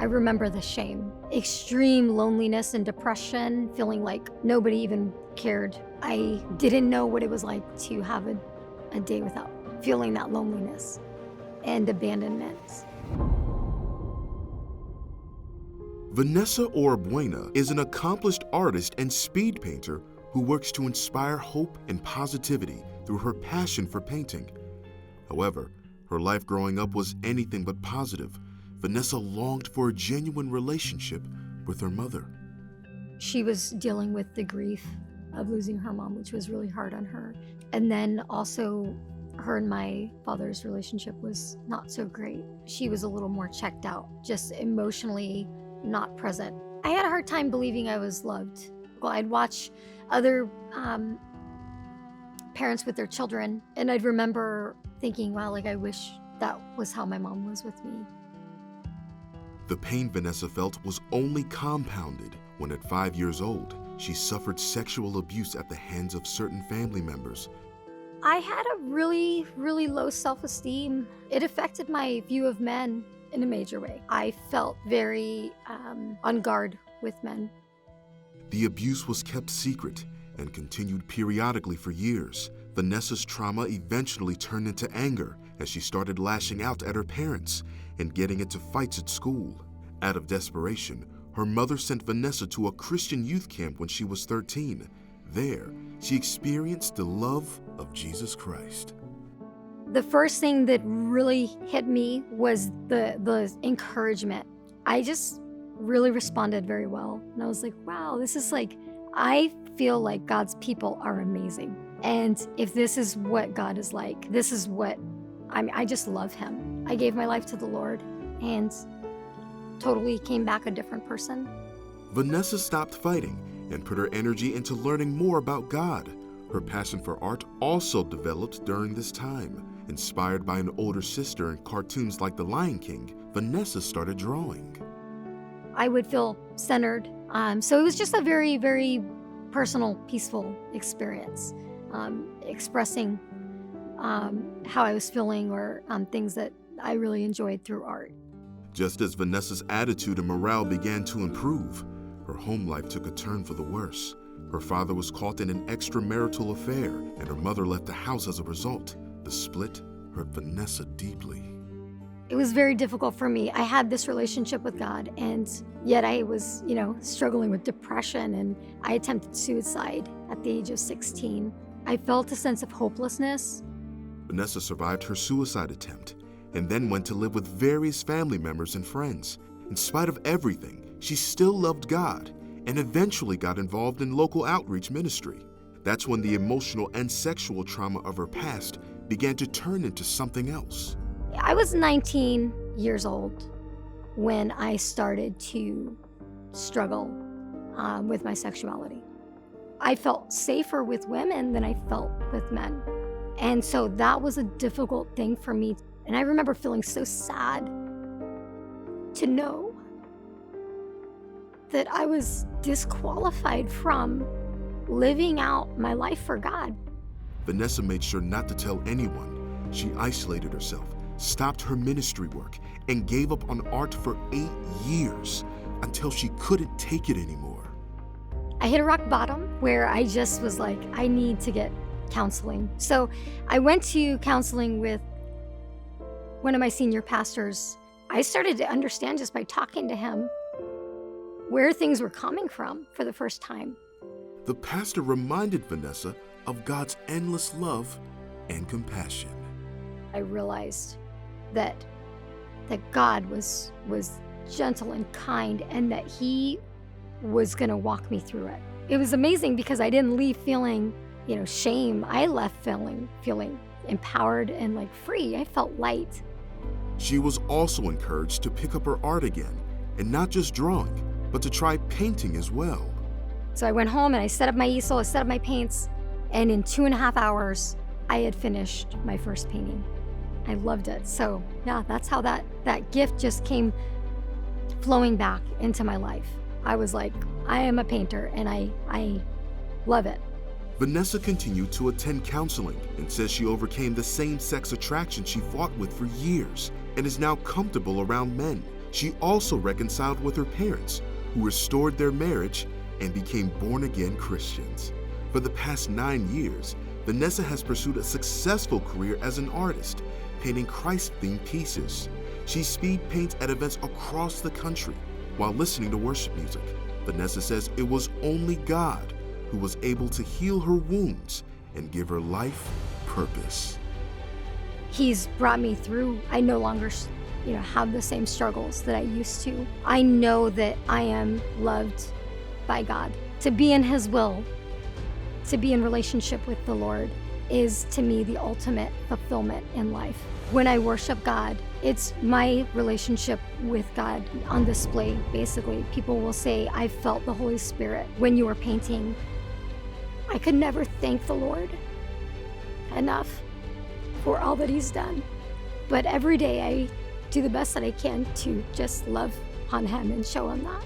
I remember the shame, extreme loneliness and depression, feeling like nobody even cared. I didn't know what it was like to have a day without feeling that loneliness and abandonment. Vanessa Horabuena is an accomplished artist and speed painter who works to inspire hope and positivity through her passion for painting. However, her life growing up was anything but positive. Vanessa longed for a genuine relationship with her mother. She was dealing with the grief of losing her mom, which was really hard on her. And then also her and my father's relationship was not so great. She was a little more checked out, just emotionally not present. I had a hard time believing I was loved. Well, I'd watch other parents with their children, and I'd remember thinking, wow, like I wish that was how my mom was with me. The pain Vanessa felt was only compounded when at 5 years old, she suffered sexual abuse at the hands of certain family members. I had a really, really low self-esteem. It affected my view of men in a major way. I felt very on guard with men. The abuse was kept secret and continued periodically for years. Vanessa's trauma eventually turned into anger as she started lashing out at her parents and getting into fights at school. Out of desperation, her mother sent Vanessa to a Christian youth camp when she was 13. There, she experienced the love of Jesus Christ. The first thing that really hit me was the encouragement. I just really responded very well. And I was like, wow, this is like, I feel like God's people are amazing. And if this is what God is like, this is what, I just love him. I gave my life to the Lord and totally came back a different person. Vanessa stopped fighting and put her energy into learning more about God. Her passion for art also developed during this time. Inspired by an older sister and cartoons like The Lion King, Vanessa started drawing. I would feel centered. So it was just a very, very personal, peaceful experience, expressing how I was feeling or things that I really enjoyed through art. Just as Vanessa's attitude and morale began to improve, her home life took a turn for the worse. Her father was caught in an extramarital affair, and her mother left the house as a result. The split hurt Vanessa deeply. It was very difficult for me. I had this relationship with God, and yet I was, struggling with depression, and I attempted suicide at the age of 16. I felt a sense of hopelessness. Vanessa survived her suicide attempt and then went to live with various family members and friends. In spite of everything, she still loved God and eventually got involved in local outreach ministry. That's when the emotional and sexual trauma of her past began to turn into something else. I was 19 years old when I started to struggle with my sexuality. I felt safer with women than I felt with men. And so that was a difficult thing for me. And I remember feeling so sad to know that I was disqualified from living out my life for God. Vanessa made sure not to tell anyone. She isolated herself, stopped her ministry work, and gave up on art for 8 years until she couldn't take it anymore. I hit a rock bottom where I just was like, I need to get counseling. So I went to counseling with one of my senior pastors. I started to understand just by talking to him where things were coming from for the first time. The pastor reminded Vanessa of God's endless love and compassion. I realized that God was gentle and kind, and that he was gonna walk me through it. It was amazing because I didn't leave feeling, shame. I left feeling empowered and like free. I felt light. She was also encouraged to pick up her art again, and not just drawing, but to try painting as well. So I went home and I set up my easel, I set up my paints, and in 2.5 hours, I had finished my first painting. I loved it. So yeah, that's how that gift just came flowing back into my life. I was like, I am a painter and I love it. Vanessa continued to attend counseling and says she overcame the same-sex attraction she fought with for years and is now comfortable around men. She also reconciled with her parents, who restored their marriage and became born-again Christians. For the past 9 years, Vanessa has pursued a successful career as an artist, painting Christ-themed pieces. She speed paints at events across the country while listening to worship music. Vanessa says it was only God who was able to heal her wounds and give her life purpose. He's brought me through. I no longer, have the same struggles that I used to. I know that I am loved by God. To be in His will, to be in relationship with the Lord, is to me the ultimate fulfillment in life. When I worship God, it's my relationship with God on display, basically. People will say, I felt the Holy Spirit when you were painting. I could never thank the Lord enough for all that He's done. But every day I do the best that I can to just love on Him and show Him that.